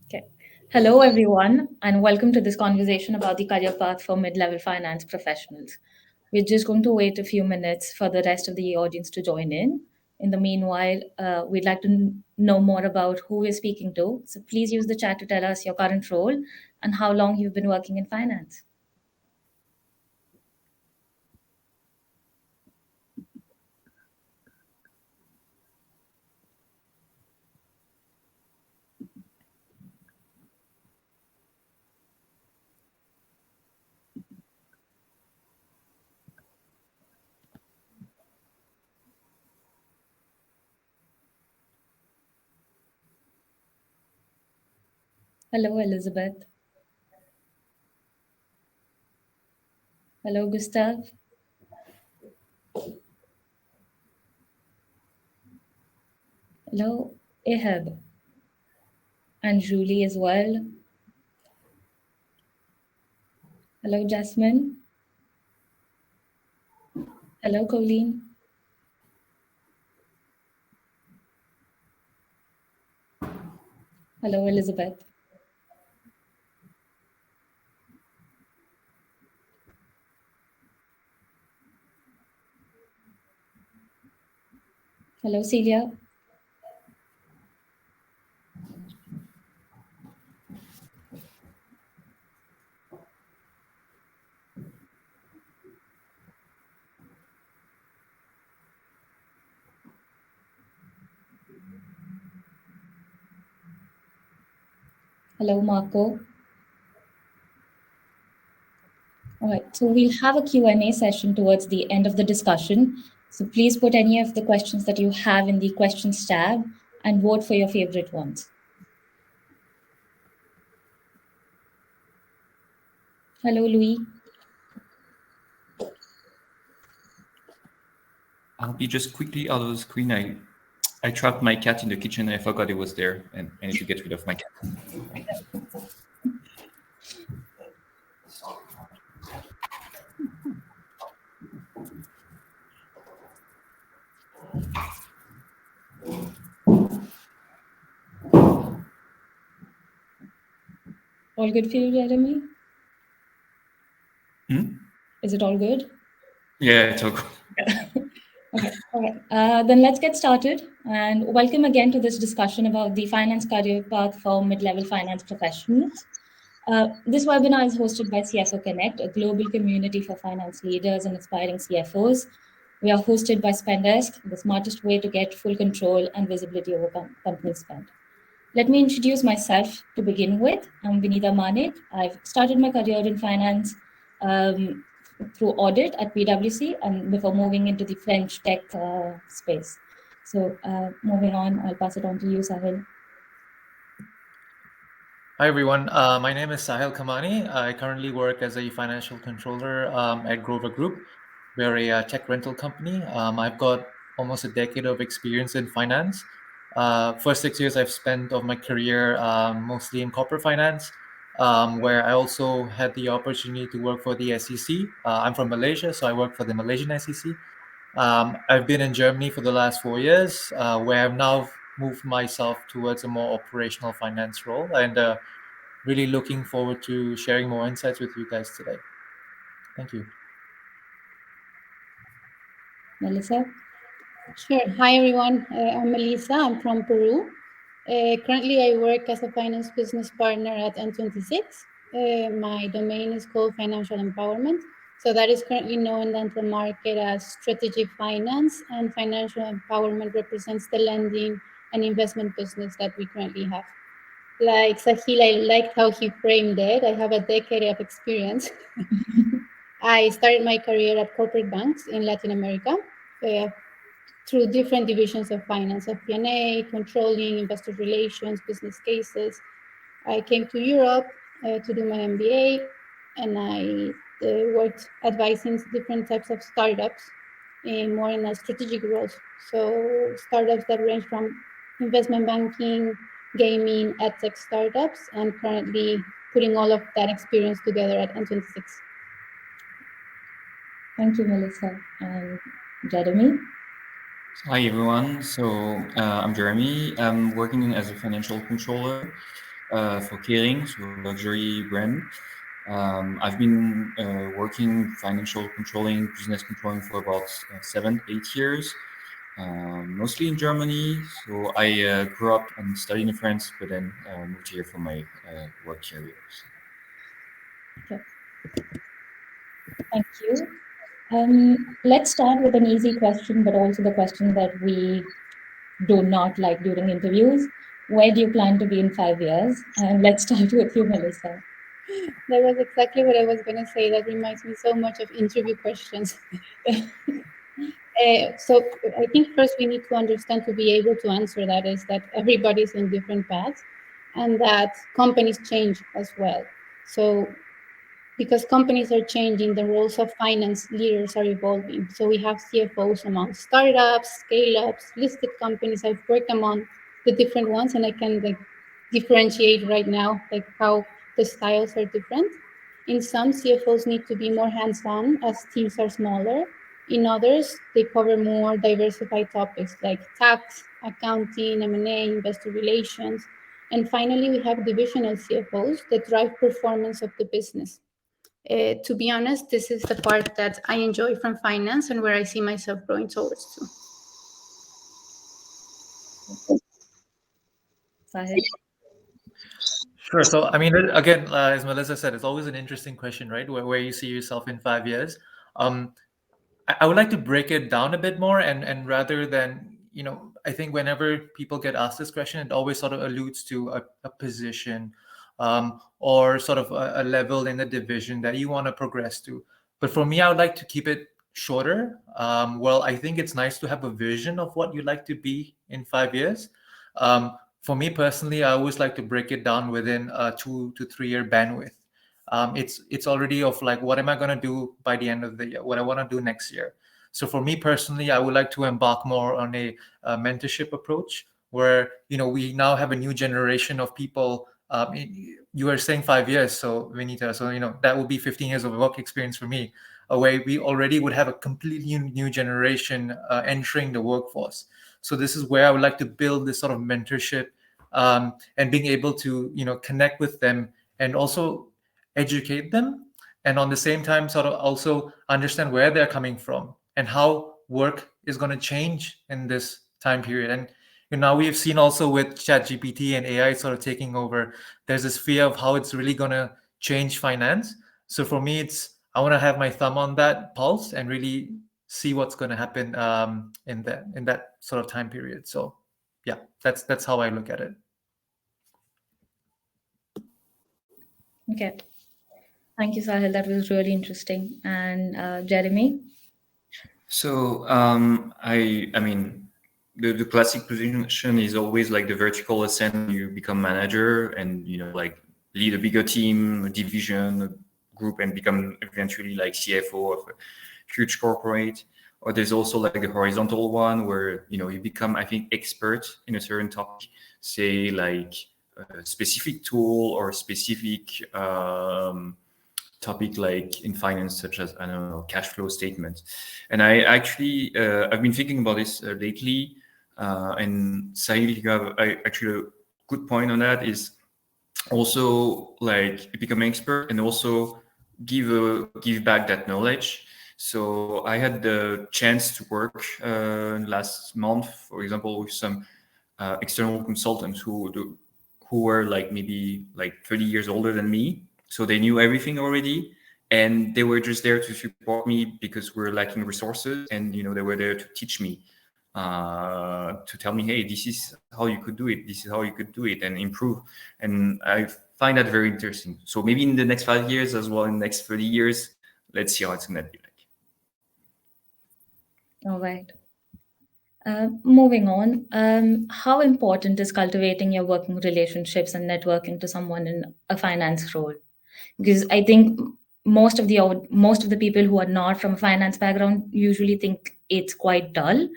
Okay. Hello, everyone, and welcome to this conversation about the career path for mid-level finance professionals. We're just going to wait a few minutes for the rest of the audience to join in. In the meanwhile, we'd like to know more about who we're speaking to. So please use the chat to tell us your current role and how long you've been working in finance. Hello, Elizabeth. Hello, Gustav. Hello, Ahab. And Julie as well. Hello, Jasmine. Hello, Colleen. Hello, Elizabeth. Hello, Celia. Hello, Marco. All right, so we'll have a Q&A session towards the end of the discussion. So please put any of the questions that you have in the questions tab and vote for your favorite ones. Hello, Louis. I'll be just quickly out of the screen. I trapped my cat in the kitchen and I forgot it was there, and I need to get rid of my cat. All good for you, Jeremy? Is it all good? Yeah, it's all good. Okay. Then let's get started. And welcome again to this discussion about the finance career path for mid-level finance professionals. This webinar is hosted by CFO Connect, a global community for finance leaders and aspiring CFOs. We are hosted by Spendesk, the smartest way to get full control and visibility over company spend. Let me introduce myself to begin with. I'm Vinita Manek. I've started my career in finance through audit at PwC and before moving into the French tech space. So moving on, I'll pass it on to you, Sahil. Hi, everyone. My name is Sahil Kamani. I currently work as a financial controller at Grover Group. We're a tech rental company. I've got almost a decade of experience in finance. First 6 years I've spent of my career mostly in corporate finance, where I also had the opportunity to work for the SEC. I'm from Malaysia, so I work for the Malaysian SEC. I've been in Germany for the last 4 years, where I've now moved myself towards a more operational finance role, and really looking forward to sharing more insights with you guys today. Thank you. Melissa? Sure. Hi, everyone. I'm Melissa. I'm from Peru. Currently, I work as a finance business partner at N26. My domain is called Financial Empowerment. So that is currently known in the market as strategic finance, and financial empowerment represents the lending and investment business that we currently have. Like Sahil, I liked how he framed it. I have a decade of experience. I started my career at corporate banks in Latin America through different divisions of finance, FP&A, controlling, investor relations, business cases. I came to Europe to do my MBA, and I worked advising different types of startups more in a strategic roles. So startups that range from investment banking, gaming, edtech startups, and currently putting all of that experience together at N26. Thank you, Melissa. And Jeremy? Hi everyone. I'm Jeremy. I'm working as a financial controller for Kering, so a luxury brand. I've been working financial controlling, business controlling for about 7, 8 years, mostly in Germany. So I grew up and studied in France, but then moved here for my work career. Okay. Thank you. Let's start with an easy question, but also the question that we do not like during interviews. Where do you plan to be in 5 years? And let's start with you, Melissa. That was exactly what I was going to say. That reminds me so much of interview questions. So I think first we need to understand, to be able to answer that, is that everybody's in different paths and that companies change as well. So because companies are changing, the roles of finance leaders are evolving. So we have CFOs among startups, scale-ups, listed companies. I've worked among the different ones, and I can differentiate right now how the styles are different. In some, CFOs need to be more hands-on as teams are smaller. In others, they cover more diversified topics like tax, accounting, M&A, investor relations. And finally, we have divisional CFOs that drive performance of the business. To be honest, this is the part that I enjoy from finance and where I see myself growing towards too. Sahil? Sure. So, I mean, again, as Melissa said, it's always an interesting question, right? Where you see yourself in 5 years. I would like to break it down a bit more, and rather than, I think whenever people get asked this question, it always sort of alludes to a position, or sort of a level in the division that you want to progress to. But for me, I would like to keep it shorter. Well, I think it's nice to have a vision of what you'd like to be in 5 years. For me personally, I always like to break it down within a 2 to 3 year bandwidth. It's already of like, what am I going to do by the end of the year? What I want to do next year? So for me personally, I would like to embark more on a mentorship approach where, we now have a new generation of people. You were saying 5 years, so Vinita, so that would be 15 years of work experience for me, where we already would have a completely new generation entering the workforce. So this is where I would like to build this sort of mentorship, and being able to connect with them and also educate them, and on the same time sort of also understand where they're coming from and how work is going to change in this time period. And now we have seen also with ChatGPT and AI sort of taking over, there's this fear of how it's really going to change finance. So for me, I want to have my thumb on that pulse and really see what's going to happen in that sort of time period. So yeah, that's how I look at it. Okay. Thank you, Sahil. That was really interesting. And Jeremy? So I mean, the classic position is always like the vertical ascent. You become manager, and like lead a bigger team, a division, a group, and become eventually like CFO of a huge corporate. Or there's also like the horizontal one where you become, I think, expert in a certain topic, say like a specific tool or a specific topic like in finance, such as, I don't know, cash flow statement. And I actually I've been thinking about this lately, and Sahil, you have actually a good point on that, is also like become an expert and also give back that knowledge. So I had the chance to work last month, for example, with some external consultants who were like maybe like 30 years older than me, so they knew everything already, and they were just there to support me because we're lacking resources, and they were there to teach me, to tell me, hey, this is how you could do it, this is how you could do it and improve. And I find that very interesting. So maybe in the next 5 years as well, in the next 30 years, let's see how it's going to be like. All right. Moving on, how important is cultivating your working relationships and networking to someone in a finance role? Because I think most of the people who are not from a finance background usually think it's quite dull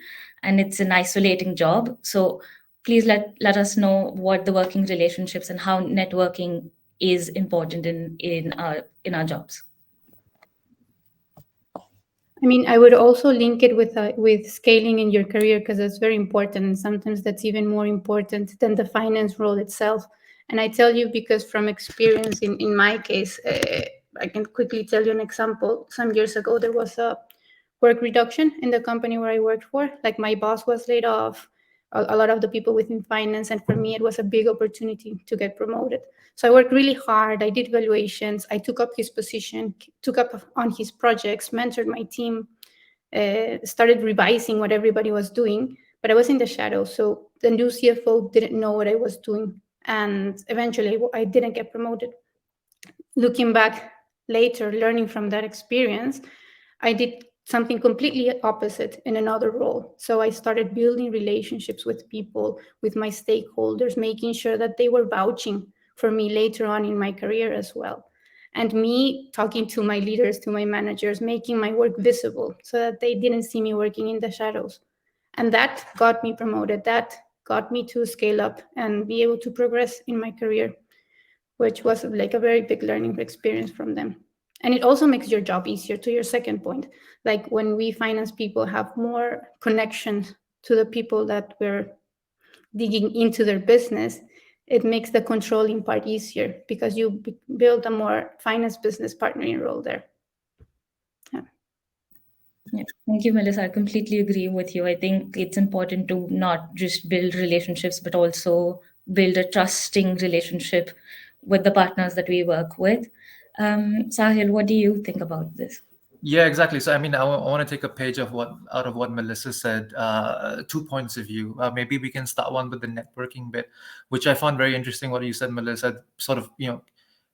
and it's an isolating job. So please let us know what the working relationships and how networking is important in our jobs. I mean, I would also link it with scaling in your career, because that's very important, and sometimes that's even more important than the finance role itself. And I tell you because from experience, in my case, I can quickly tell you an example. Some years ago, there was a work reduction in the company where I worked for. Like, my boss was laid off, a lot of the people within finance, and for me, it was a big opportunity to get promoted. So I worked really hard. I did valuations. I took up his position, took up on his projects, mentored my team, started revising what everybody was doing. But I was in the shadows. So the new CFO didn't know what I was doing. And eventually, I didn't get promoted. Looking back later, learning from that experience, I did something completely opposite in another role. So I started building relationships with people, with my stakeholders, making sure that they were vouching for me later on in my career as well. And me talking to my leaders, to my managers, making my work visible so that they didn't see me working in the shadows. And that got me promoted. That got me to scale up and be able to progress in my career, which was like a very big learning experience from them. And it also makes your job easier, to your second point. Like, when we finance people have more connections to the people that we're digging into their business, it makes the controlling part easier because you build a more finance business partnering role there. Yeah. Thank you, Melissa. I completely agree with you. I think it's important to not just build relationships, but also build a trusting relationship with the partners that we work with. Sahil, what do you think about this? Yeah, exactly. So, I mean, I want to take a page out of what Melissa said. 2 points of view. Maybe we can start one with the networking bit, which I found very interesting. What you said, Melissa, sort of,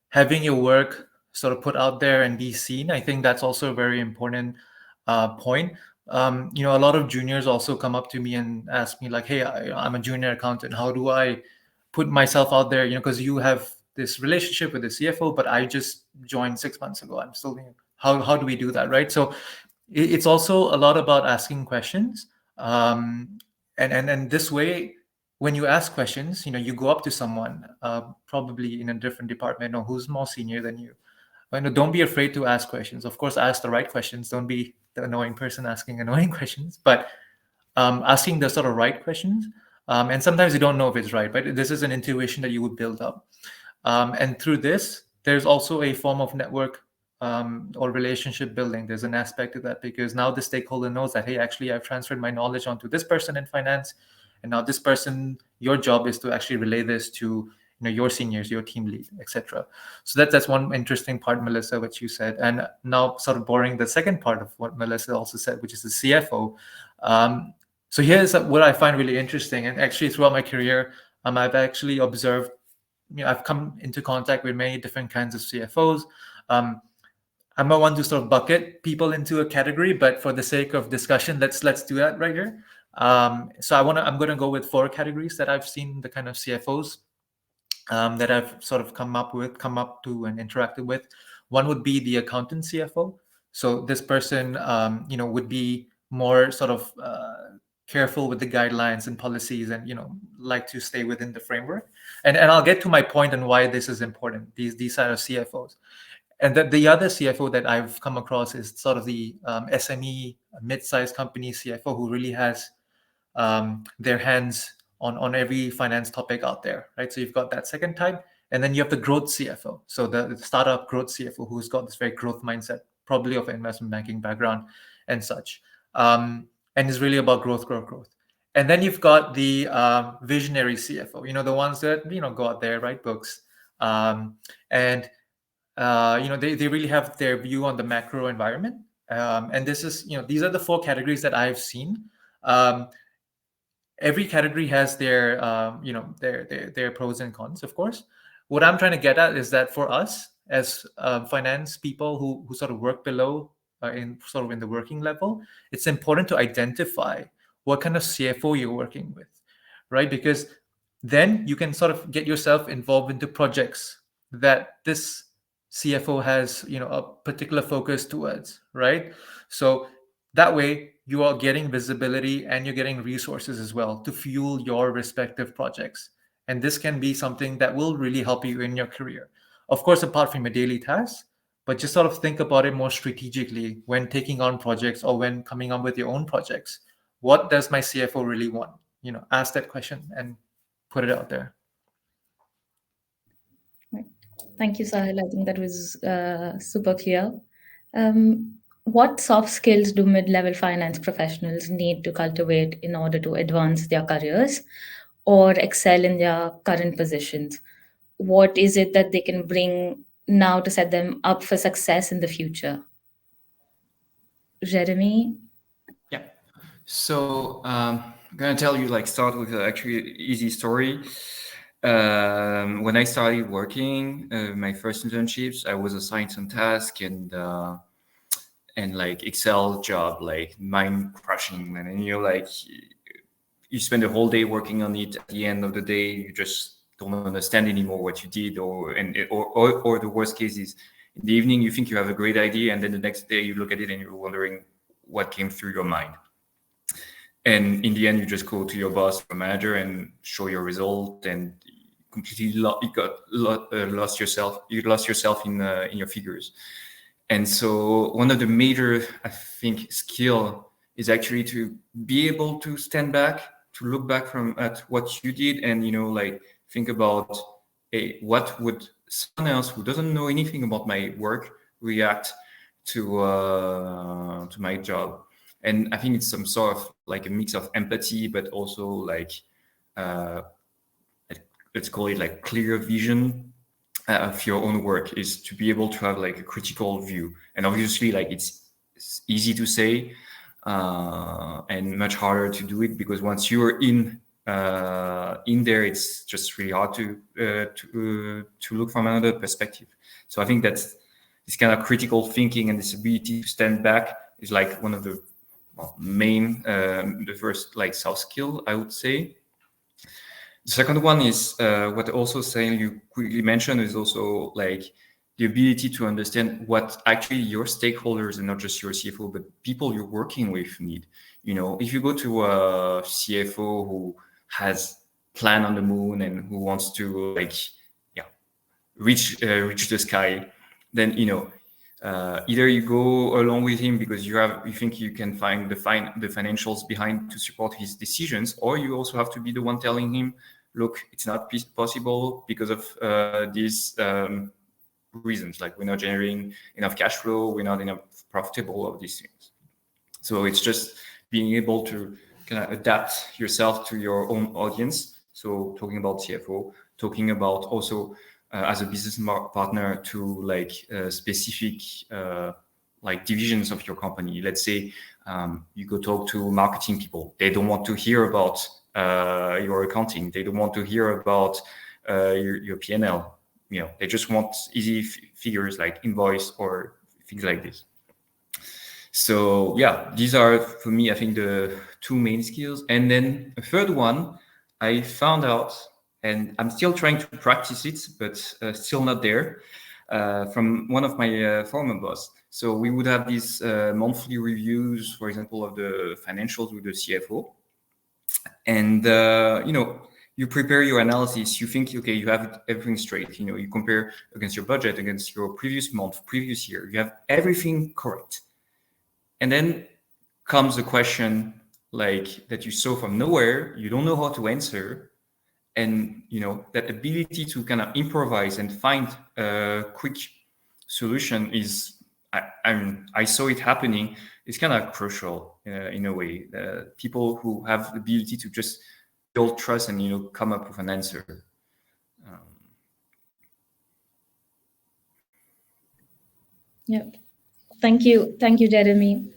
having your work sort of put out there and be seen. I think that's also a very important point. A lot of juniors also come up to me and ask me like, "Hey, I'm a junior accountant. How do I put myself out there? Because you have this relationship with the CFO, but I just joined 6 months ago. I'm still new. How do we do that, right?" So it's also a lot about asking questions, and this way, when you ask questions, you go up to someone, probably in a different department or who's more senior than you. Don't be afraid to ask questions. Of course, ask the right questions. Don't be the annoying person asking annoying questions, but asking the sort of right questions. And sometimes you don't know if it's right, but this is an intuition that you would build up. And through this, there's also a form of network or relationship building. There's an aspect to that because now the stakeholder knows that, hey, actually, I've transferred my knowledge onto this person in finance. And now this person, your job is to actually relay this to your seniors, your team lead, etc. So that's one interesting part, Melissa, which you said. And now sort of borrowing the second part of what Melissa also said, which is the CFO. So here's what I find really interesting. And actually throughout my career, I've actually observed, I've come into contact with many different kinds of CFOs. I'm not one to sort of bucket people into a category, but for the sake of discussion, let's do that right here. So I'm going to go with 4 categories that I've seen the kind of CFOs that I've sort of come up to and interacted with. One would be the accountant CFO. So this person, would be more sort of careful with the guidelines and policies, and like to stay within the framework. And I'll get to my point on why this is important. These are CFOs. And the other CFO that I've come across is sort of the SME, mid-sized company CFO who really has their hands on every finance topic out there, right? So you've got that second type, and then you have the growth CFO. So the startup growth CFO who's got this very growth mindset, probably of an investment banking background and such, and is really about growth. And then you've got the visionary CFO, the ones that go out there, write books, and they really have their view on the macro environment. And this is, these are the 4 categories that I've seen. Every category has their their pros and cons, of course. What I'm trying to get at is that for us as finance people who sort of work below in the working level, it's important to identify what kind of CFO you're working with, right? Because then you can sort of get yourself involved into projects that this CFO has a particular focus towards, right? So that way you are getting visibility and you're getting resources as well to fuel your respective projects. And this can be something that will really help you in your career. Of course, apart from your daily tasks, but just sort of think about it more strategically when taking on projects or when coming up with your own projects. What does my CFO really want? Ask that question and put it out there. Thank you, Sahil. I think that was super clear. What soft skills do mid-level finance professionals need to cultivate in order to advance their careers or excel in their current positions? What is it that they can bring now to set them up for success in the future? Jeremy? Yeah. So I'm gonna tell you, start with actually an easy story. When I started working, my first internships, I was assigned some task and Excel job, mind crushing, and you spend the whole day working on it. At the end of the day, you just don't understand anymore what you did, or the worst case is in the evening you think you have a great idea, and then the next day you look at it and you're wondering what came through your mind. And in the end, you just go to your boss or manager and show your result, and completely lost yourself. You lost yourself in your figures. And so one of the major, I think, skill is actually to be able to stand back, to look back at what you did, and think about what would someone else who doesn't know anything about my work react to my job. And I think it's some sort of a mix of empathy, but also let's call it clear vision of your own work, is to be able to have a critical view. And obviously it's easy to say and much harder to do it, because once you're in there, it's just really hard to look from another perspective. So I think that's this kind of critical thinking and this ability to stand back is one of the main, the first soft skill, I would say. The second one is what also saying you quickly mentioned is also the ability to understand what actually your stakeholders, and not just your CFO, but people you're working with need. If you go to a CFO who has plan on the moon and who wants to reach the sky, then either you go along with him because you think you can find the financials behind to support his decisions, or you also have to be the one telling him, look, it's not possible because of these reasons. We're not generating enough cash flow, we're not enough profitable of these things. So it's just being able to kind of adapt yourself to your own audience. So talking about CFO, talking about also as a business partner to specific divisions of your company. Let's say you go talk to marketing people. They don't want to hear about your accounting. They don't want to hear about your P&L. They just want easy figures like invoice or things like this. So yeah, these are for me, I think, the two main skills. And then a third one, I found out, and I'm still trying to practice it, but still not there, from one of my former boss. So we would have these monthly reviews, for example, of the financials with the CFO. And, you prepare your analysis, you think, okay, you have everything straight. You compare against your budget, against your previous month, previous year, you have everything correct. And then comes a question that you saw from nowhere, you don't know how to answer. And, that ability to kind of improvise and find a quick solution is, I saw it happening. It's kind of crucial in a way. People who have the ability to just build trust and, come up with an answer. Yeah. Thank you, Jeremy.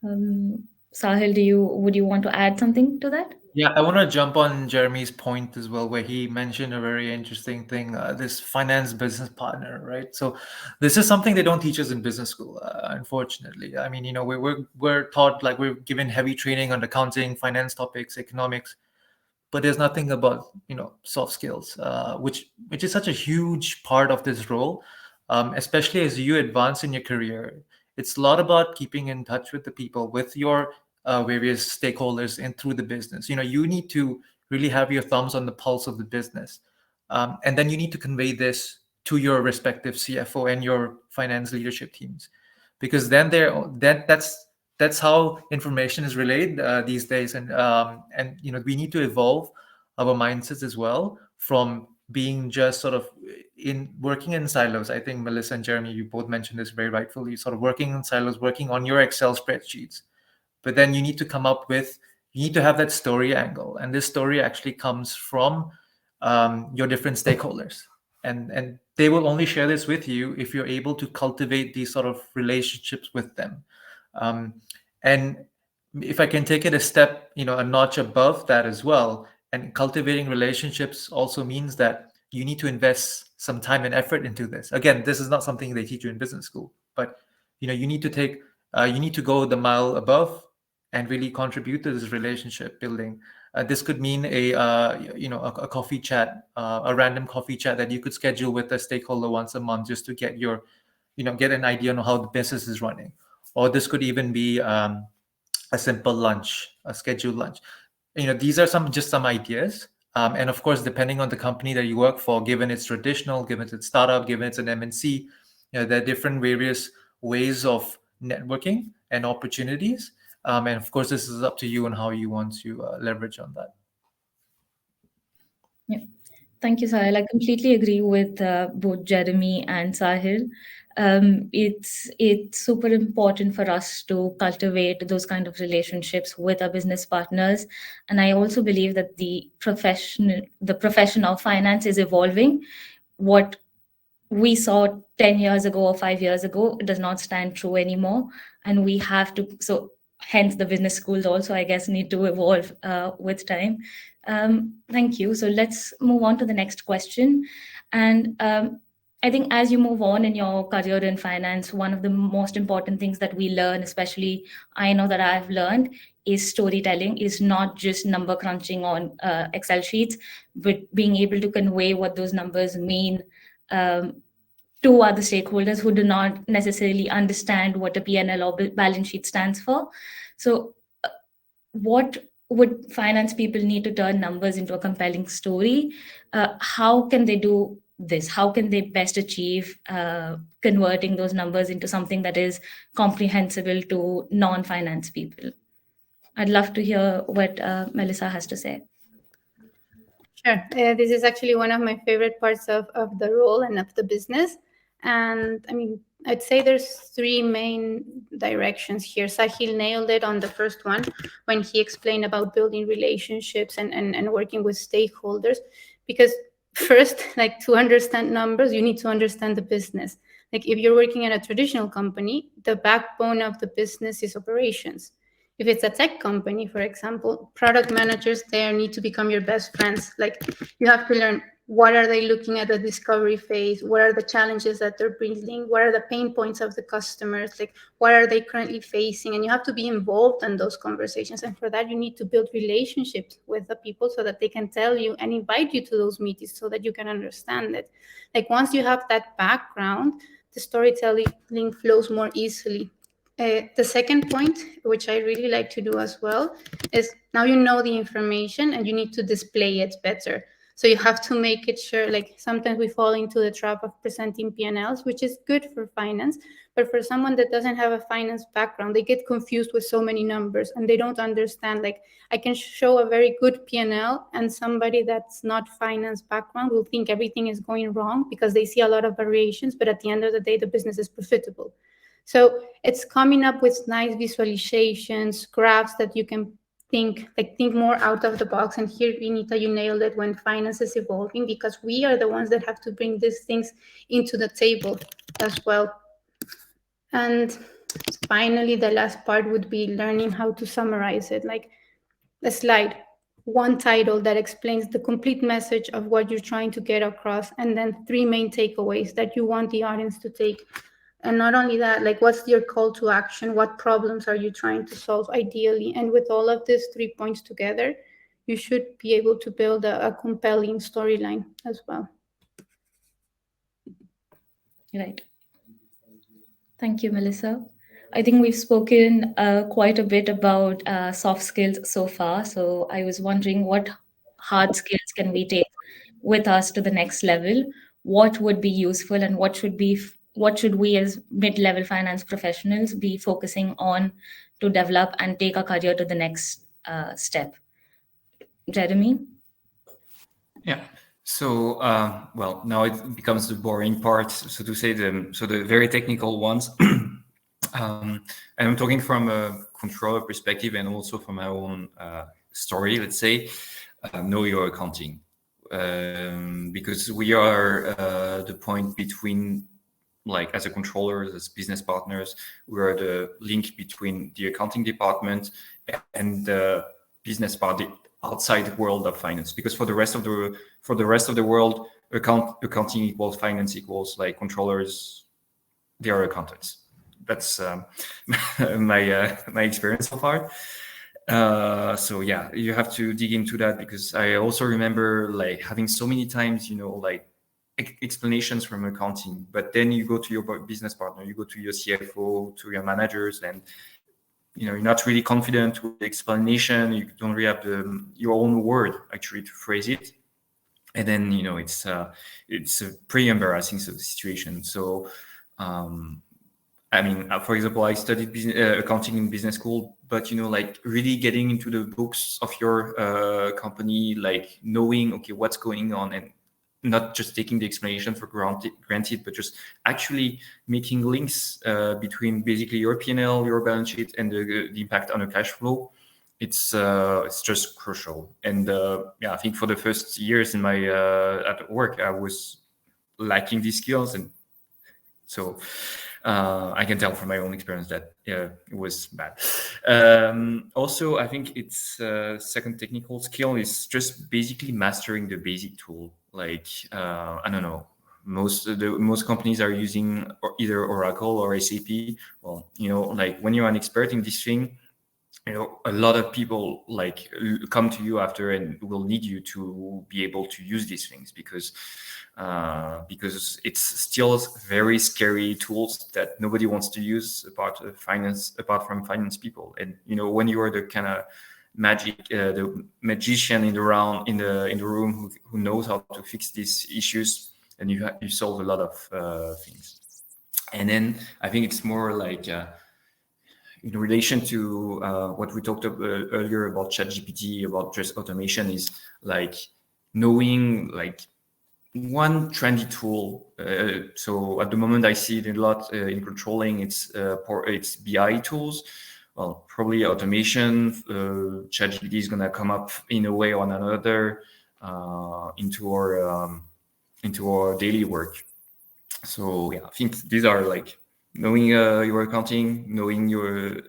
Sahil, would you want to add something to that? Yeah, I want to jump on Jeremy's point as well, where he mentioned a very interesting thing, this finance business partner, right? So this is something they don't teach us in business school, unfortunately. I mean, we're taught, we're given heavy training on accounting, finance topics, economics, but there's nothing about, soft skills, which is such a huge part of this role, especially as you advance in your career. It's a lot about keeping in touch with the people, with your various stakeholders and through the business. You need to really have your thumbs on the pulse of the business. And then you need to convey this to your respective CFO and your finance leadership teams, because then that's how information is relayed these days. And we need to evolve our mindsets as well from being just sort of in working in silos. I think Melissa and Jeremy, you both mentioned this very rightfully, sort of working in silos, working on your Excel spreadsheets. But then you need to come up with, you need to have that story angle. And this story actually comes from your different stakeholders. And they will only share this with you if you're able to cultivate these sort of relationships with them. And if I can take it a step, a notch above that as well, and cultivating relationships also means that you need to invest some time and effort into this. Again, this is not something they teach you in business school, but you need to go the mile above and really contribute to this relationship building. This could mean a coffee chat, a random coffee chat that you could schedule with a stakeholder once a month, just to get get an idea on how the business is running. Or this could even be a simple lunch, a scheduled lunch. These are some ideas. And of course, depending on the company that you work for, given it's traditional, given it's startup, given it's an MNC, there are different various ways of networking and opportunities. And of course, this is up to you and how you want to leverage on that. Yeah. Thank you, Sahil. I completely agree with both Jeremy and Sahil. It's super important for us to cultivate those kind of relationships with our business partners, and I also believe that the profession of finance is evolving. What we saw 10 years ago or 5 years ago does not stand true anymore, and we have to, so hence the business schools also, I guess, need to evolve with time. Thank you. So let's move on to the next question. And I think as you move on in your career in finance, one of the most important things that we learn, especially I know that I've learned, is storytelling, is not just number crunching on Excel sheets, but being able to convey what those numbers mean to other stakeholders who do not necessarily understand what a P&L or balance sheet stands for. So what would finance people need to turn numbers into a compelling story? How can they do this? How can they best achieve converting those numbers into something that is comprehensible to non-finance people? I'd love to hear what Melissa has to say. Sure. This is actually one of my favorite parts of the role and of the business. And I mean, I'd say there's three main directions here. Sahil nailed it on the first one when he explained about building relationships and working with stakeholders. Because first, like, to understand numbers, you need to understand the business. Like, if you're working in a traditional company, the backbone of the business is operations. If it's a tech company, for example, product managers there need to become your best friends. Like, you have to learn, what are they looking at the discovery phase? What are the challenges that they're bringing? What are the pain points of the customers? Like, what are they currently facing? And you have to be involved in those conversations. And for that, you need to build relationships with the people so that they can tell you and invite you to those meetings so that you can understand it. Like, once you have that background, the storytelling flows more easily. The second point, which I really like to do as well, is now you know the information and you need to display it better. So you have to make it sure, like, sometimes we fall into the trap of presenting P&Ls, which is good for finance, but for someone that doesn't have a finance background, they get confused with so many numbers and they don't understand. Like, I can show a very good P&L and somebody that's not finance background will think everything is going wrong because they see a lot of variations, but at the end of the day, the business is profitable. So it's coming up with nice visualizations, graphs that you can think more out of the box. And here, Vinita, you nailed it when finance is evolving, because we are the ones that have to bring these things into the table as well. And finally, the last part would be learning how to summarize it, like a slide, one title that explains the complete message of what you're trying to get across, and then three main takeaways that you want the audience to take. And not only that, like, what's your call to action? What problems are you trying to solve ideally? And with all of these 3 points together, you should be able to build a compelling storyline as well. Right. Thank you, Melissa. I think we've spoken quite a bit about soft skills so far. So I was wondering, what hard skills can we take with us to the next level? what would be useful and what should we as mid-level finance professionals be focusing on to develop and take our career to the next step. Jeremy? Yeah. So, well, now it becomes the boring part, so to say, the very technical ones. And I'm talking from a controller perspective and also from my own story, let's say, know your accounting. Because we are the point between, like as a controllers, as business partners, we are the link between the accounting department and the business part, outside the world of finance. Because for the rest of the world, accounting equals finance equals like controllers, they are accountants. That's my experience so far. So yeah, you have to dig into that, because I also remember like having so many times, like explanations from accounting, but then you go to your business partner, you go to your CFO, to your managers, and you're not really confident with the explanation. You don't really have your own word actually to phrase it, and then it's a pretty embarrassing situation. So I mean, for example, I studied accounting in business school, but like really getting into the books of your company, like knowing okay what's going on, and not just taking the explanation for granted, but just actually making links between basically your P&L, your balance sheet, and the impact on the cash flow. It's just crucial. And yeah, I think for the first years in my at work, I was lacking these skills, and so I can tell from my own experience that it was bad. Also, I think it's second technical skill is just basically mastering the basic tool. Like I don't know, most companies are using either Oracle or SAP. Well, like when you're an expert in this thing, a lot of people like come to you after and will need you to be able to use these things, because it's still very scary tools that nobody wants to use apart from finance people. And when you are the kind of the magician in the room who knows how to fix these issues, and you solve a lot of things. And then I think it's more like in relation to what we talked about earlier about ChatGPT, about just automation, is like knowing like one trendy tool. So at the moment I see it a lot in controlling. It's BI tools. Well, probably automation. ChatGPT is going to come up in a way or another into our daily work. So yeah, I think these are like knowing your accounting, knowing your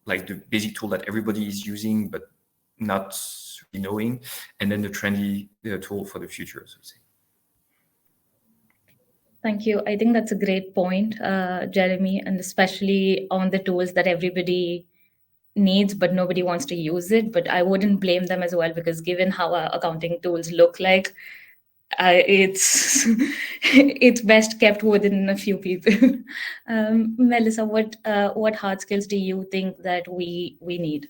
like the basic tool that everybody is using but not really knowing, and then the trendy tool for the future, so to say. Thank you. I think that's a great point, Jeremy, and especially on the tools that everybody needs but nobody wants to use it. But I wouldn't blame them as well, because given how our accounting tools look like, it's it's best kept within a few people. Melissa, what hard skills do you think that we need?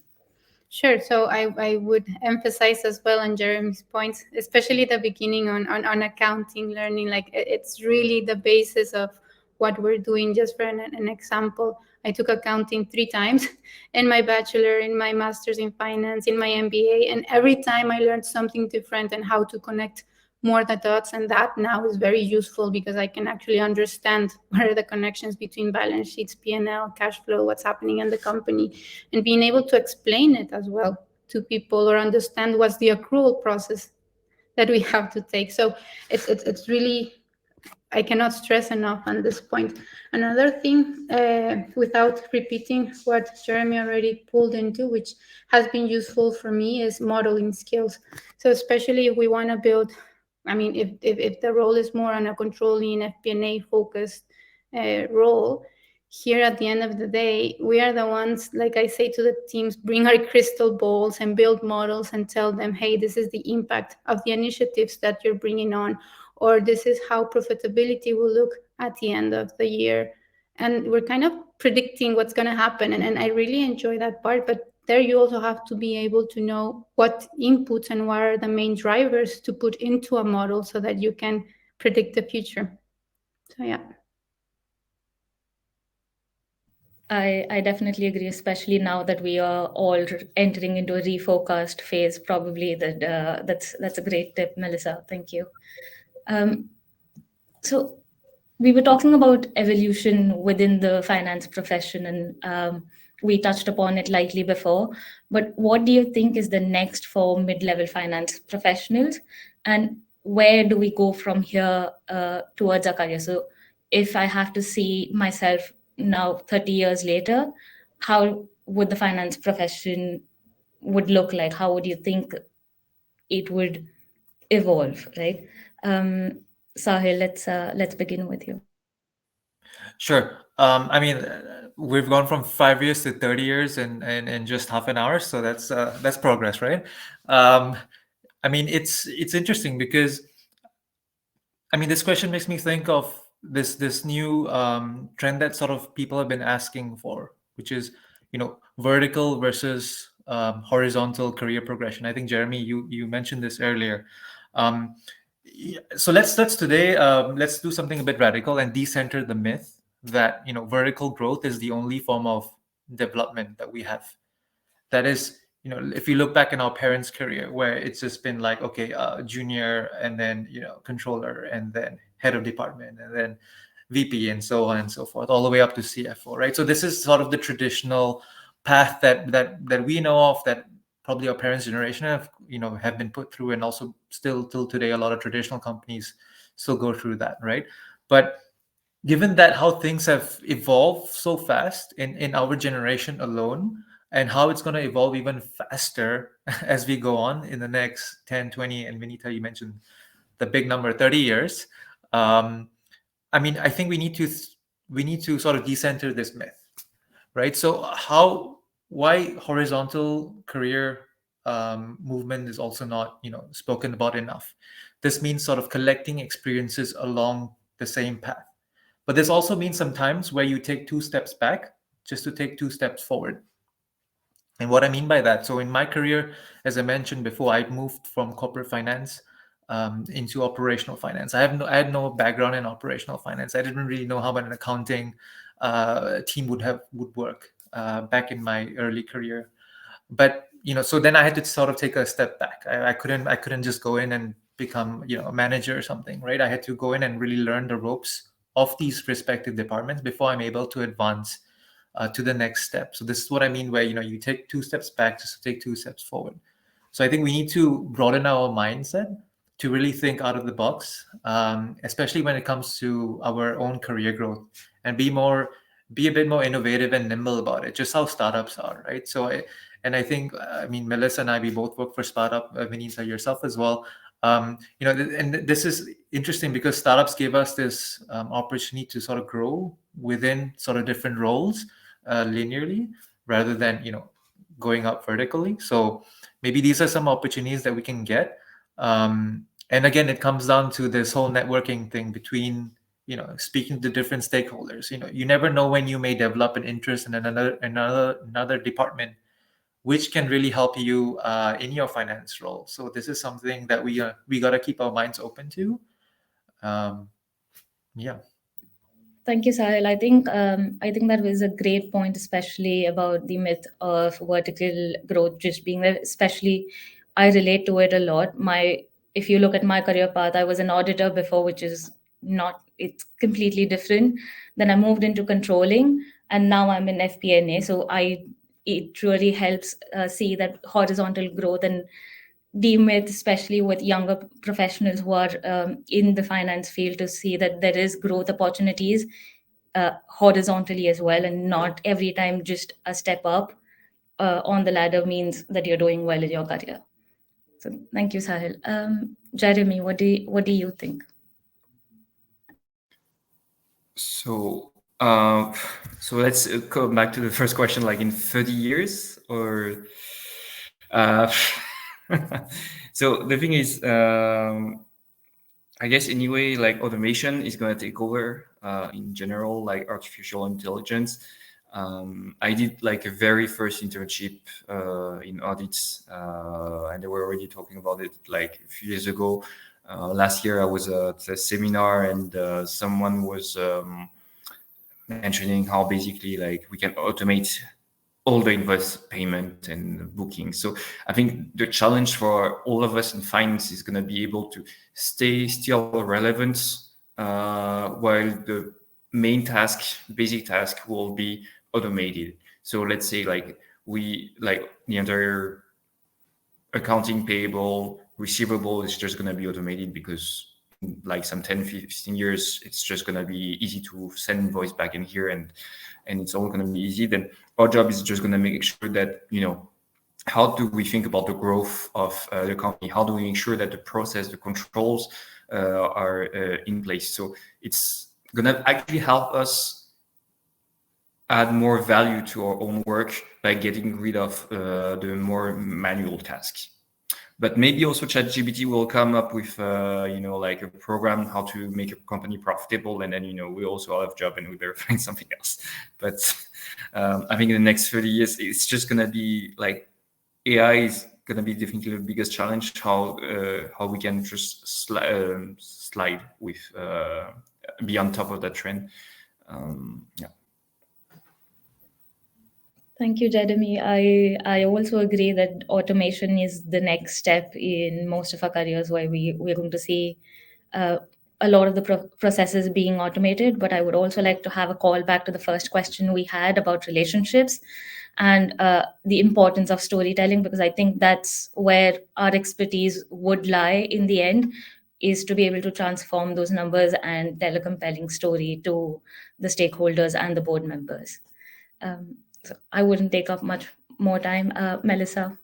Sure. So I would emphasize as well on Jeremy's points, especially the beginning on accounting learning. Like it's really the basis of what we're doing. Just for an example, I took accounting 3 times in my bachelor, in my master's in finance, in my MBA, and every time I learned something different and how to connect more the dots, and that now is very useful because I can actually understand what are the connections between balance sheets, P&L, cash flow, what's happening in the company, and being able to explain it as well to people or understand what's the accrual process that we have to take. So it's really, I cannot stress enough on this point. Another thing, without repeating what Jeremy already pulled into, which has been useful for me, is modeling skills. So especially if we want to build, I mean, if the role is more on a controlling FP&A focused role, here at the end of the day, we are the ones, like I say to the teams, bring our crystal balls and build models and tell them, hey, this is the impact of the initiatives that you're bringing on, or this is how profitability will look at the end of the year. And we're kind of predicting what's going to happen. And I really enjoy that part. But there you also have to be able to know what inputs and what are the main drivers to put into a model so that you can predict the future. So yeah. I definitely agree, especially now that we are all entering into a reforecast phase. Probably that's a great tip, Melissa. Thank you. So we were talking about evolution within the finance profession, and we touched upon it lightly before. But what do you think is the next for mid-level finance professionals, and where do we go from here towards our career? So if I have to see myself now 30 years later, how would the finance profession would look like? How would you think it would evolve, right? Sahil, let's begin with you. Sure. I mean, we've gone from 5 years to 30 years in just half an hour, so that's progress, right? I mean, it's interesting because, I mean, this question makes me think of this new trend that sort of people have been asking for, which is, vertical versus horizontal career progression. I think, Jeremy, you mentioned this earlier. So let's today let's do something a bit radical and decenter the myth that vertical growth is the only form of development that we have. That is, if you look back in our parents' career, where it's just been like, okay, junior, and then controller, and then head of department, and then VP, and so on and so forth, all the way up to CFO, right? So this is sort of the traditional path that we know of, that probably our parents' generation have been put through, and also still till today, a lot of traditional companies still go through that, right? But given that how things have evolved so fast in our generation alone, and how it's going to evolve even faster as we go on in the next 10, 20, and Vinita, you mentioned the big number, 30 years. I mean, I think we need to sort of decenter this myth, right? So why horizontal career movement is also not spoken about enough. This means sort of collecting experiences along the same path. But this also means sometimes where you take 2 steps back just to take 2 steps forward. And what I mean by that, so in my career, as I mentioned before, I moved from corporate finance into operational finance. I had no background in operational finance. I didn't really know how an accounting team would work back in my early career. But so then I had to sort of take a step back. I couldn't just go in and become a manager or something, right? I had to go in and really learn the ropes of these respective departments before I'm able to advance to the next step. So this is what I mean, where you take 2 steps back just to take 2 steps forward. So I think we need to broaden our mindset to really think out of the box, especially when it comes to our own career growth, and be a bit more innovative and nimble about it, just how startups are, right? So I think, I mean, Melissa and I, we both work for startup, Vinita, yourself as well. And this is interesting because startups give us this opportunity to sort of grow within sort of different roles linearly, rather than going up vertically. So maybe these are some opportunities that we can get. And again, it comes down to this whole networking thing between speaking to different stakeholders. You never know when you may develop an interest in another department, which can really help you in your finance role. So this is something that we got to keep our minds open to. Yeah. Thank you, Sahil. I think that was a great point, especially about the myth of vertical growth just being there. Especially, I relate to it a lot. If you look at my career path, I was an auditor before, which is not. It's completely different. Then I moved into controlling, and now I'm in FP&A. So it really helps see that horizontal growth and demyth, especially with younger professionals who are in the finance field, to see that there is growth opportunities horizontally as well, and not every time just a step up on the ladder means that you're doing well in your career. So thank you, Sahil. Jeremy, what do you think? So let's go back to the first question, like in 30 years, or so the thing is, I guess anyway, like automation is going to take over in general, like artificial intelligence. I did like a very first internship in audits and they were already talking about it like a few years ago. Last year I was at a seminar, and someone was mentioning how basically like we can automate all the invoice payment and booking. So I think the challenge for all of us in finance is going to be able to stay still relevant while the main task, basic task, will be automated. So let's say like the entire accounting, payable, receivable is just going to be automated, because like some 10, 15 years, it's just going to be easy to send invoice back in here, and it's all going to be easy. Then our job is just going to make sure that, how do we think about the growth of the company? How do we make sure that the process, the controls are in place? So it's going to actually help us add more value to our own work by getting rid of the more manual tasks. But maybe also ChatGPT will come up with, like a program how to make a company profitable, and then we also have a job and we better find something else. But I think in the next 30 years, it's just gonna be like AI is gonna be definitely the biggest challenge. How we can just slide with be on top of that trend. Yeah. Thank you, Jeremy. I also agree that automation is the next step in most of our careers, where we're going to see a lot of the processes being automated. But I would also like to have a call back to the first question we had about relationships and the importance of storytelling, because I think that's where our expertise would lie in the end, is to be able to transform those numbers and tell a compelling story to the stakeholders and the board members. So I wouldn't take up much more time. Melissa.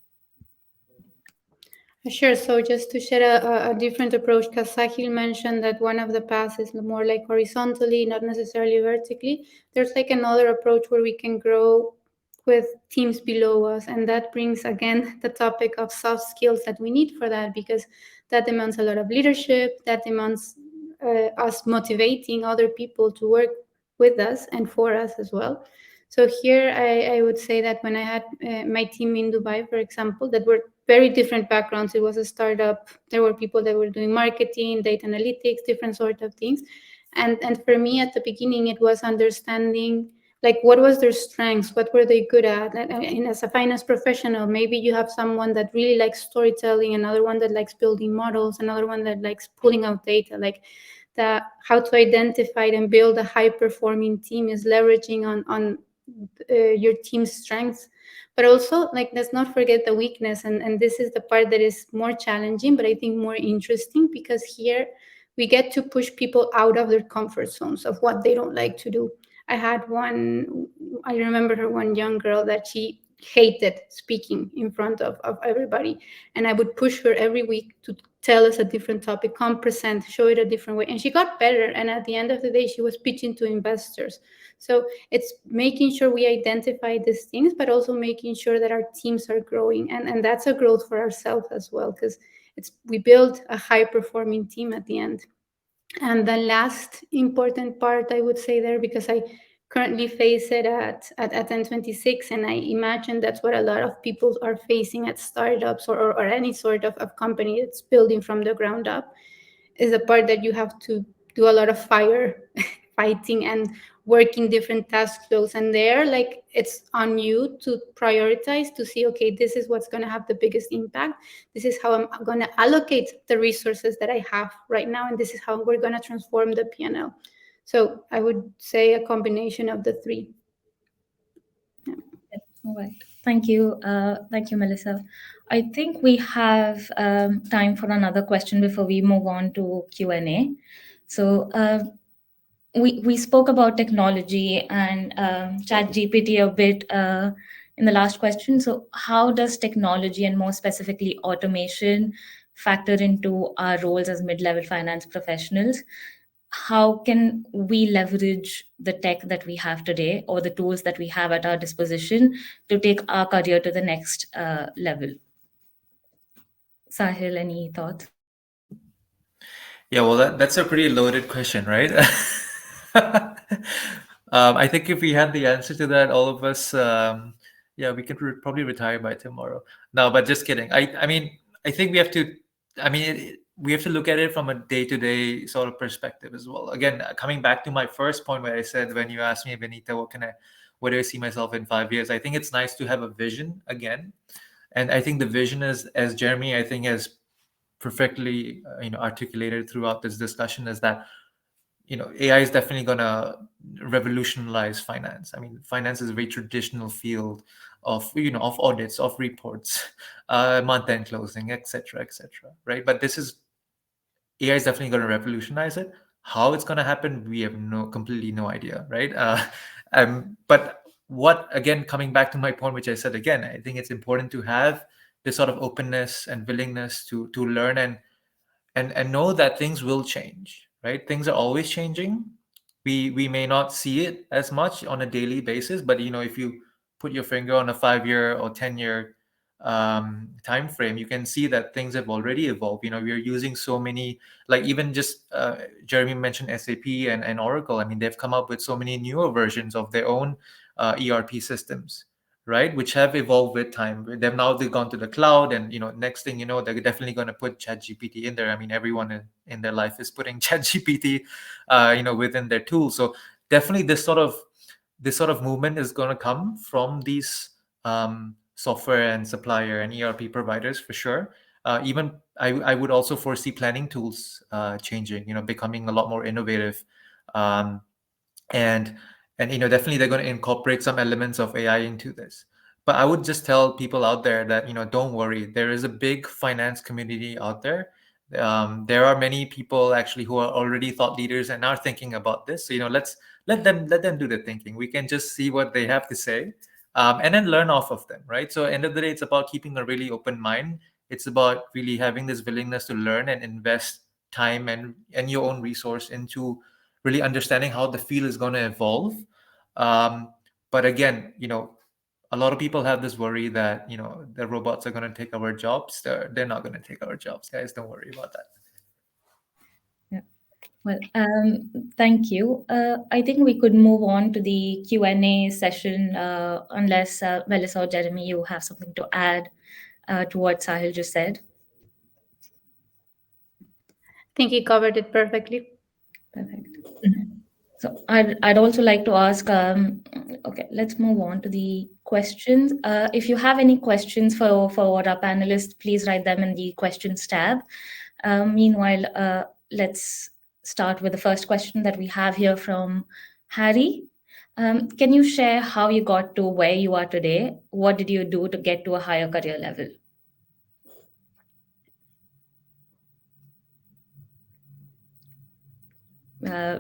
Sure. So just to share a different approach, because Sahil mentioned that one of the paths is more like horizontally, not necessarily vertically. There's like another approach where we can grow with teams below us. And that brings, again, the topic of soft skills that we need for that, because that demands a lot of leadership, that demands us motivating other people to work with us and for us as well. So here I would say that when I had my team in Dubai, for example, that were very different backgrounds. It was a startup. There were people that were doing marketing, data analytics, different sort of things. And for me at the beginning, it was understanding like what was their strengths, what were they good at. And as a finance professional, maybe you have someone that really likes storytelling, another one that likes building models, another one that likes pulling out data. Like how to identify and build a high performing team is leveraging on your team's strengths, but also like let's not forget the weakness, and this is the part that is more challenging, but I think more interesting, because here we get to push people out of their comfort zones of what they don't like to do. I remember her, one young girl that she hated speaking in front of everybody, and I would push her every week to tell us a different topic, come present, show it a different way, and she got better, and at the end of the day she was pitching to investors. So it's making sure we identify these things, but also making sure that our teams are growing, and that's a growth for ourselves as well, because we build a high performing team at the end. And the last important part I would say there, because I currently face it at N26, and I imagine that's what a lot of people are facing at startups or any sort of company that's building from the ground up, is the part that you have to do a lot of fighting and working different task flows. And there, like, it's on you to prioritize, to see, okay, this is what's going to have the biggest impact. This is how I'm going to allocate the resources that I have right now. And this is how we're going to transform the P&L. So I would say a combination of the three. Yeah. All right. Thank you. Thank you, Melissa. I think we have time for another question before we move on to Q&A. So we spoke about technology and ChatGPT a bit in the last question. So how does technology, and more specifically automation, factor into our roles as mid-level finance professionals? How can we leverage the tech that we have today, or the tools that we have at our disposition, to take our career to the next level? Sahil, any thoughts? Yeah, well, that's a pretty loaded question, right? I think if we had the answer to that, all of us Yeah, we could probably retire by tomorrow. No, but just kidding. I mean, I think we have to. I mean, we have to look at it from a day-to-day sort of perspective as well. Again, coming back to my first point where I said, when you asked me, Benita, where do I see myself in 5 years? I think it's nice to have a vision again, and I think the vision is, as Jeremy, I think, has perfectly articulated throughout this discussion, is that AI is definitely going to revolutionize finance. I mean, finance is a very traditional field of of audits, of reports, month-end closing, etc., right? But this is AI is definitely going to revolutionize it. How it's going to happen, we have completely no idea, right? But what, again, coming back to my point, which I said again, I think it's important to have this sort of openness and willingness to learn and know that things will change, right? Things are always changing. We may not see it as much on a daily basis, but if you put your finger on a 5-year or 10-year time frame, you can see that things have already evolved. We're using so many, like even just Jeremy mentioned SAP and Oracle. I mean, they've come up with so many newer versions of their own ERP systems, right, which have evolved with time. They've gone to the cloud, and next thing you know, they're definitely going to put ChatGPT in there. I mean, everyone in their life is putting ChatGPT within their tool. So definitely this sort of movement is going to come from these software and supplier and ERP providers for sure. Even I would also foresee planning tools changing, becoming a lot more innovative, um, and definitely they're going to incorporate some elements of AI into this. But I would just tell people out there that don't worry, there is a big finance community out there. There are many people actually who are already thought leaders and are thinking about this. So let's let them do the thinking. We can just see what they have to say, and then learn off of them, right? So end of the day, it's about keeping a really open mind. It's about really having this willingness to learn and invest time and your own resource into really understanding how the field is going to evolve. But again, a lot of people have this worry that the robots are going to take our jobs. They're not going to take our jobs, guys. Don't worry about that. Yeah. Well, thank you. I think we could move on to the Q&A session, unless Melissa or Jeremy, you have something to add to what Sahil just said. I think he covered it perfectly. Perfect. So I'd also like to ask, okay, let's move on to the questions. If you have any questions for our panelists, please write them in the questions tab. Meanwhile, let's start with the first question that we have here from Harry. Can you share how you got to where you are today? What did you do to get to a higher career level?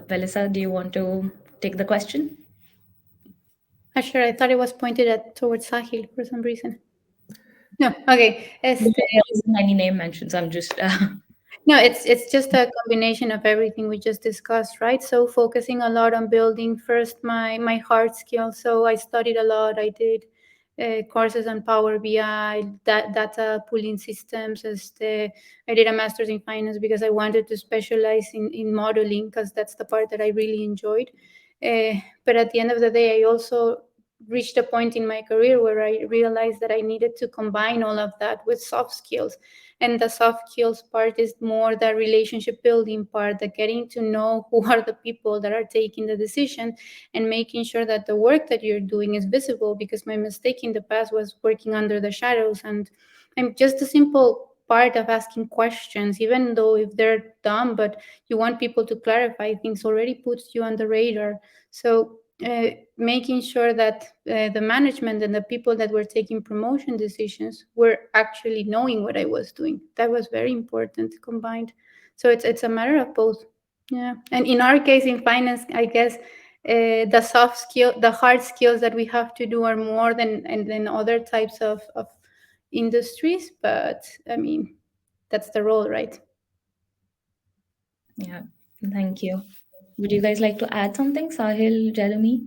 Melissa, do you want to take the question? Sure. I thought it was pointed towards Sahil for some reason. No, okay. There isn't any name mentions. I'm just. No, it's just a combination of everything we just discussed, right? So focusing a lot on building first my hard skills. So I studied a lot. I did courses on Power BI, data pooling systems. I did a master's in finance because I wanted to specialize in modeling, because that's the part that I really enjoyed. But at the end of the day, I also reached a point in my career where I realized that I needed to combine all of that with soft skills. And the soft skills part is more the relationship building part, the getting to know who are the people that are taking the decision, and making sure that the work that you're doing is visible. Because my mistake in the past was working under the shadows, and I'm just a simple part of asking questions, even though if they're dumb, but you want people to clarify things, already puts you on the radar. So making sure that the management and the people that were taking promotion decisions were actually knowing what I was doing. That was very important combined. So it's a matter of both. Yeah. And in our case in finance, I guess the soft skill, the hard skills that we have to do are more than other types of industries. But I mean, that's the role, right? Yeah. Thank you. Would you guys like to add something, Sahil, Jeremy?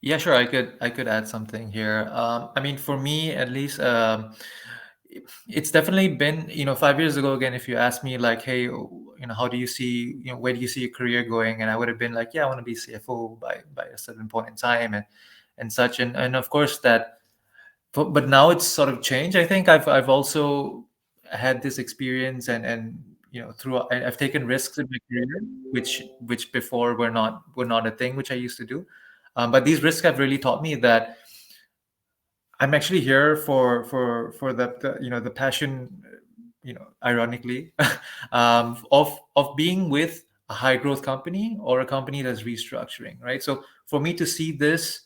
Yeah, sure. I could add something here. I mean, for me at least, it's definitely been 5 years ago. Again, if you ask me like, hey, how do you see where do you see your career going, and I would have been like, yeah, I want to be CFO by a certain point in time, and such. And of course that, but now it's sort of changed. I think I've also had this experience, and I've taken risks in my career, which before were not a thing which I used to do. But these risks have really taught me that I'm actually here for the passion, ironically, of being with a high growth company or a company that's restructuring, right? So for me to see this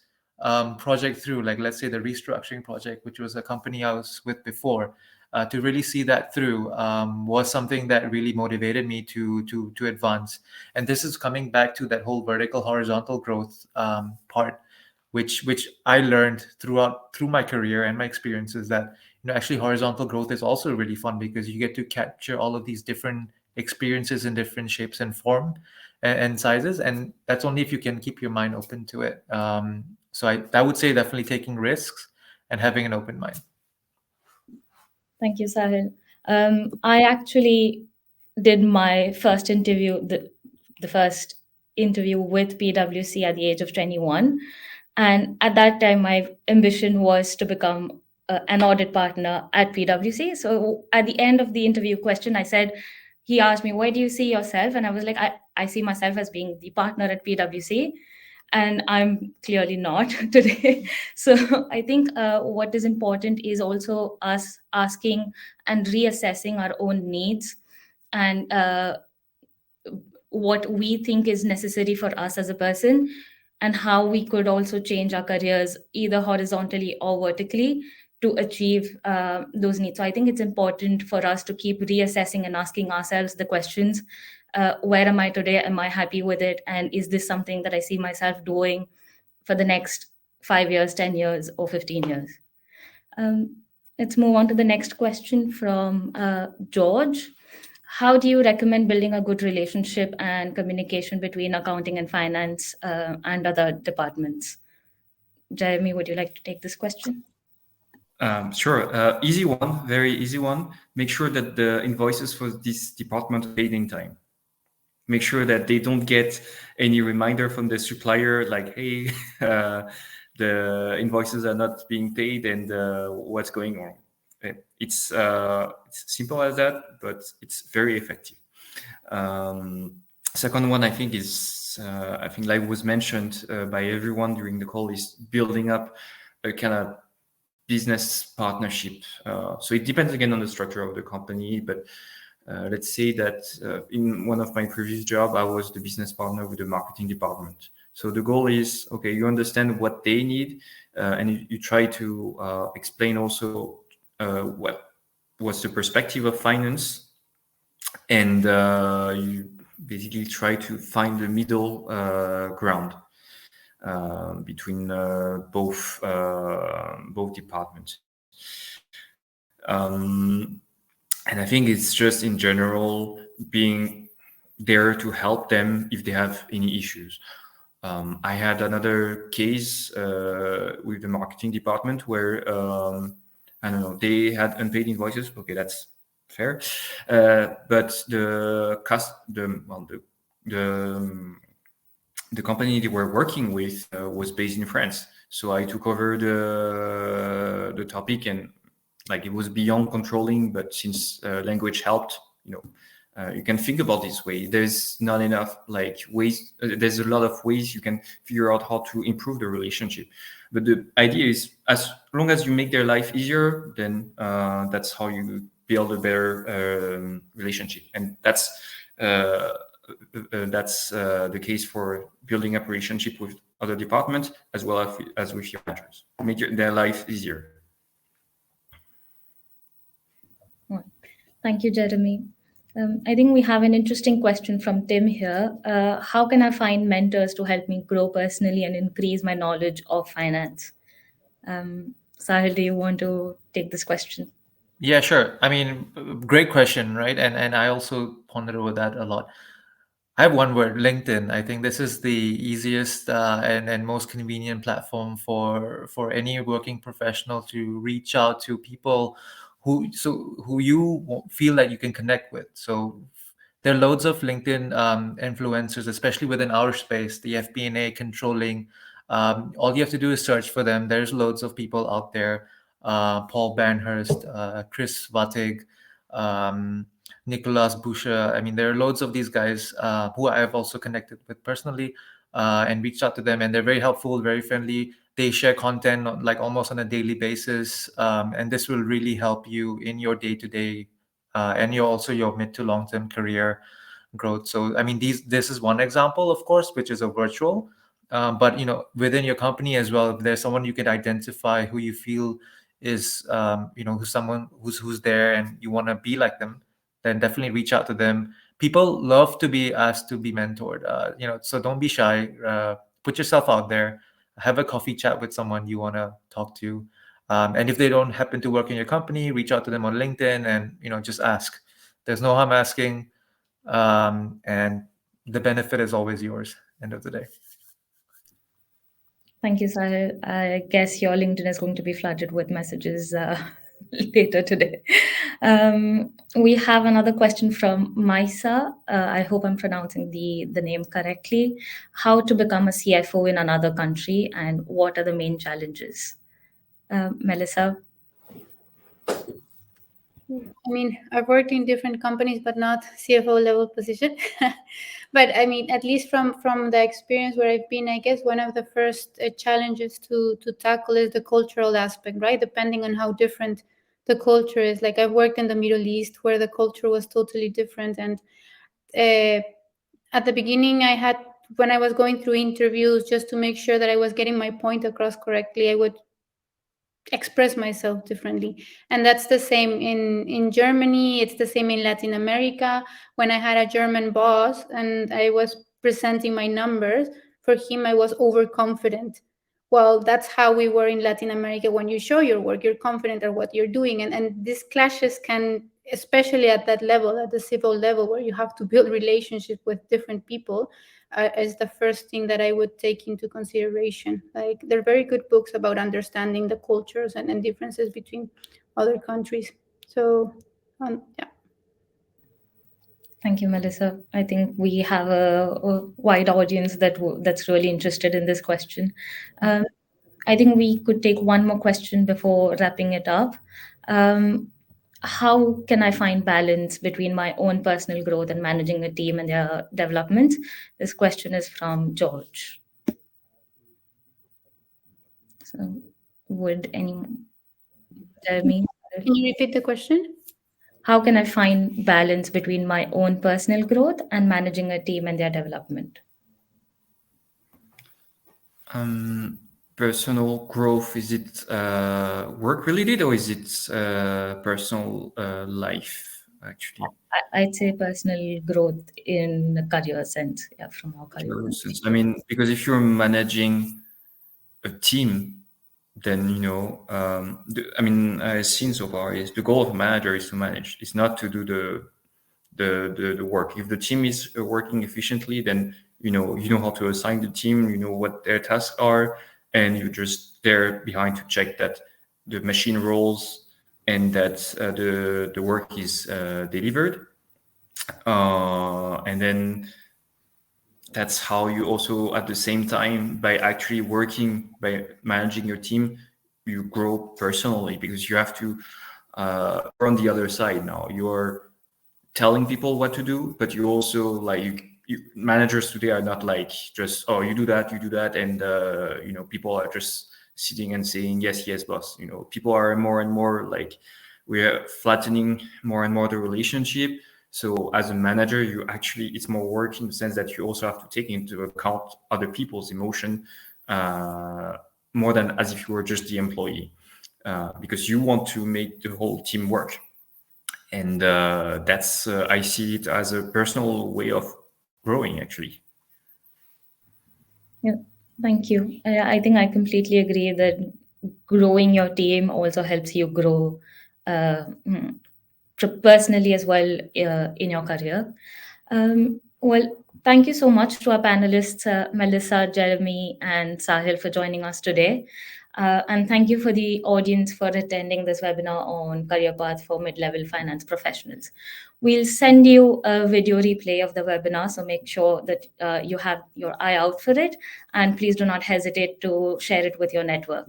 project through, like let's say the restructuring project, which was a company I was with before, to really see that through was something that really motivated me to advance. And this is coming back to that whole vertical horizontal growth part, which I learned through my career and my experiences, that actually horizontal growth is also really fun because you get to capture all of these different experiences in different shapes and form and sizes, and that's only if you can keep your mind open to it. So I would say definitely taking risks and having an open mind. Thank you, Sahil. I actually did my first interview, the first interview with PwC at the age of 21. And at that time, my ambition was to become an audit partner at PwC. So at the end of the interview question, he asked me, where do you see yourself? And I was like, I see myself as being the partner at PwC. And I'm clearly not today. So I think what is important is also us asking and reassessing our own needs and what we think is necessary for us as a person, and how we could also change our careers either horizontally or vertically to achieve those needs. So I think it's important for us to keep reassessing and asking ourselves the questions: where am I today? Am I happy with it? And is this something that I see myself doing for the next 5 years, 10 years, or 15 years? Let's move on to the next question from George. How do you recommend building a good relationship and communication between accounting and finance and other departments? Jeremy, would you like to take this question? Sure. Easy one, very easy one. Make sure that the invoices for this department are paid in time. Make sure that they don't get any reminder from the supplier like, hey, the invoices are not being paid and what's going on. It's simple as that, but it's very effective. Second one, I think like was mentioned by everyone during the call, is building up a kind of business partnership. So it depends again on the structure of the company, but let's say that in one of my previous jobs, I was the business partner with the marketing department. So the goal is, okay, you understand what they need, and you try to explain also what was the perspective of finance, and you basically try to find the middle ground between both departments. And I think it's just in general being there to help them if they have any issues. I had another case with the marketing department where I don't know, they had unpaid invoices. Okay, that's fair. But the company they were working with was based in France. So I took over the topic, and like it was beyond controlling, but since language helped, you can think about this way. There's not enough like ways. There's a lot of ways you can figure out how to improve the relationship. But the idea is, as long as you make their life easier, then that's how you build a better relationship. And that's the case for building up relationship with other departments as well as with your managers. Make their life easier. Thank you, Jeremy. I think we have an interesting question from Tim here. How can I find mentors to help me grow personally and increase my knowledge of finance? Sahil, do you want to take this question? Yeah, sure. I mean, great question, right? And I also pondered over that a lot. I have one word, LinkedIn. I think this is the easiest and most convenient platform for any working professional to reach out to people who you feel that you can connect with. So there are loads of LinkedIn influencers, especially within our space, the FP&A controlling All you have to do is search for them. There's loads of people out there. Paul Banhurst, Chris Vatig, Nicolas Boucher. I mean, there are loads of these guys who I have also connected with personally and reached out to them, and they're very helpful, very friendly. They share content like almost on a daily basis, and this will really help you in your day-to-day and your mid to long-term career growth. So, I mean, this is one example, of course, which is a virtual. But within your company as well, if there's someone you can identify who you feel is who's someone who's there and you want to be like them, then definitely reach out to them. People love to be asked to be mentored, so don't be shy. Put yourself out there, have a coffee chat with someone you want to talk to, and if they don't happen to work in your company, reach out to them on LinkedIn and just ask. There's no harm asking, and the benefit is always yours end of the day. Thank you, Sahil. I guess your LinkedIn is going to be flooded with messages later today. We have another question from Maisa. I hope I'm pronouncing the name correctly. How to become a CFO in another country and what are the main challenges? Melissa? I mean, I've worked in different companies, but not CFO level position. But I mean, at least from the experience where I've been, I guess one of the first challenges to tackle is the cultural aspect, right? Depending on how different the culture is. Like I've worked in the Middle East where the culture was totally different. And at the beginning, when I was going through interviews, just to make sure that I was getting my point across correctly, I would express myself differently. And that's the same in Germany. It's the same in Latin America. When I had a German boss and I was presenting my numbers, for him I was overconfident. Well, that's how we were in Latin America. When you show your work, you're confident at what you're doing. And these clashes can, especially at that level, at the civil level, where you have to build relationships with different people, is the first thing that I would take into consideration. Like there are very good books about understanding the cultures and differences between other countries. So, yeah. Thank you, Melissa. I think we have a wide audience that's really interested in this question. I think we could take one more question before wrapping it up. How can I find balance between my own personal growth and managing a team and their development? This question is from George. So, would anyone tell me? Can you repeat the question? How can I find balance between my own personal growth and managing a team and their development? Personal growth, is it work related or is it personal life actually? I'd say personal growth in the career sense, yeah, from our career sense. I mean, because if you're managing a team, then I've seen so far is the goal of a manager is to manage. It's not to do the work. If the team is working efficiently, then you know how to assign the team. You know what their tasks are, and you're just there behind to check that the machine rolls and that the work is delivered. And then that's how you also, at the same time, by actually working, by managing your team, you grow personally, because you have to on the other side now. You're telling people what to do, but you also like managers today are not like just, oh, you do that, and people are just sitting and saying yes boss. People are more and more like, we're flattening more and more the relationship. So as a manager, it's more work in the sense that you also have to take into account other people's emotion more than as if you were just the employee, because you want to make the whole team work. And that's I see it as a personal way of growing, actually. Yeah, thank you. I think I completely agree that growing your team also helps you grow personally as well in your career. Well, thank you so much to our panelists, Melissa, Jeremy, and Sahil, for joining us today. And thank you for the audience for attending this webinar on career path for mid-level finance professionals. We'll send you a video replay of the webinar, so make sure that you have your eye out for it, and please do not hesitate to share it with your network.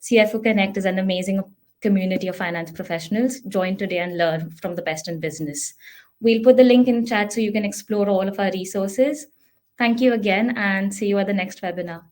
CFO Connect is an amazing community of finance professionals. Join today and learn from the best in business. We'll put the link in chat so you can explore all of our resources. Thank you again, and see you at the next webinar.